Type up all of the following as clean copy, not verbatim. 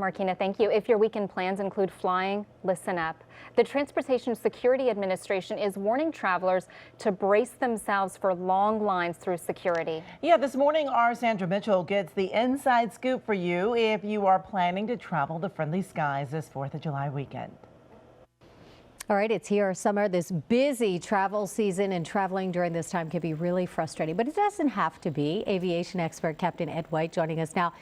Markina, thank you. If your weekend plans include flying, listen up. The Transportation Security Administration is warning travelers to brace themselves for long lines through security. Yeah, this morning our Sandra Mitchell gets the inside scoop for you if you are planning to travel to friendly skies this 4th of July weekend. All right, it's here, summer, this busy travel season, and traveling during this time can be really frustrating, but it doesn't have to be. Aviation expert Capt Ed White joining us now.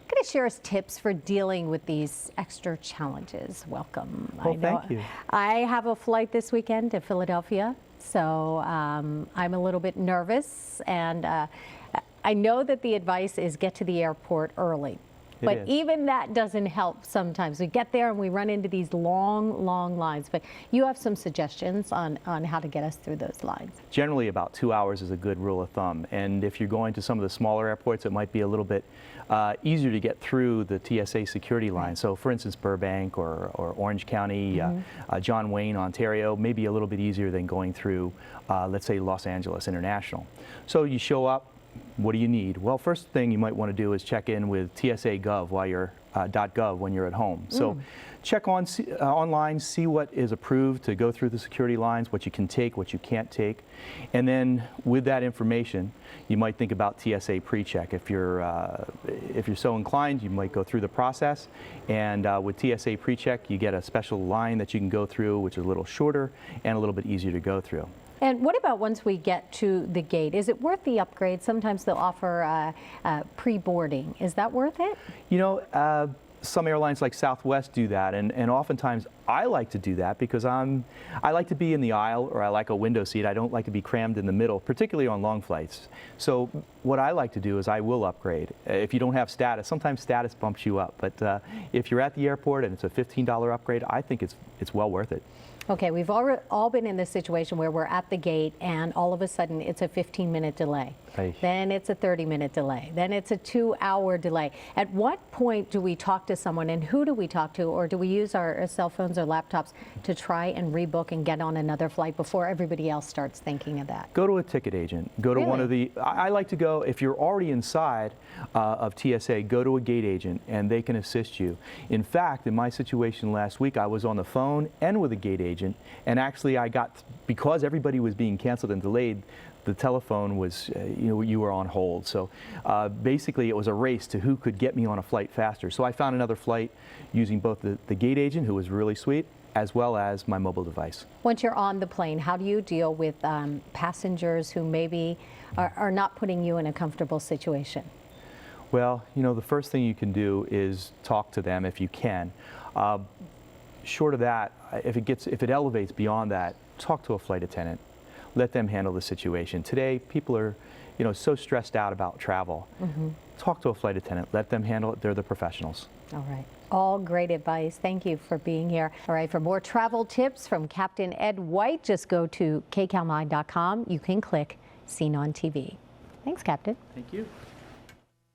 Going to share us tips for dealing with these extra challenges. Welcome. Well, thank you. I have a flight this weekend to Philadelphia, so I'm a little bit nervous, and I know that the advice is get to the airport early. But even that doesn't help sometimes. We get there and we run into these long lines. But you have some suggestions on how to get us through those lines. Generally, about 2 hours is a good rule of thumb. And if you're going to some of the smaller airports, it might be a little bit easier to get through the TSA security line. So, for instance, Burbank or Orange County, John Wayne, Ontario, may be a little bit easier than going through, let's say, Los Angeles International. So you show up. What do you need? Well, first thing you might want to do is check in with TSA.gov while you're .gov when you're at home. So check online, see what is approved to go through the security lines, what you can take, what you can't take, and then with that information, you might think about TSA pre-check. If you're so inclined, you might go through the process, and with TSA pre-check, you get a special line that you can go through, which is a little shorter and a little bit easier to go through. And what about once we get to the gate? Is it worth the upgrade? Sometimes they'll offer pre-boarding. Is that worth it? You know, some airlines like Southwest do that, and oftentimes I like to do that because I like to be in the aisle, or I like a window seat. I don't like to be crammed in the middle, particularly on long flights. So what I like to do is I will upgrade. If you don't have status, sometimes status bumps you up, but if you're at the airport and it's a $15 upgrade, I think it's well worth it. Okay, we've all been in this situation where we're at the gate and all of a sudden it's a 15-minute delay. Then it's a 30-minute delay. Then it's a 2-hour delay. At what point do we talk to someone, and who do we talk to, or do we use our cell phones or laptops to try and rebook and get on another flight before everybody else starts thinking of that? Go to a ticket agent. Go to one of the, I like to go, if you're already inside of TSA, go to a gate agent and they can assist you. In fact, in my situation last week, I was on the phone and with a gate agent, and actually I got, because everybody was being canceled and delayed, the telephone was, you were on hold. So basically it was a race to who could get me on a flight faster. So I found another flight using both the gate agent, who was really sweet, as well as my mobile device. Once you're on the plane, how do you deal with passengers who maybe are not putting you in a comfortable situation? Well, the first thing you can do is talk to them if you can. Short of that, if it elevates beyond that, talk to a flight attendant. Let them handle the situation. Today, people are, so stressed out about travel. Talk to a flight attendant. Let them handle it. They're the professionals. All right. All great advice. Thank you for being here. All right. For more travel tips from Capt Ed White, just go to KCAL9.com. You can click Seen on TV. Thanks, Captain. Thank you.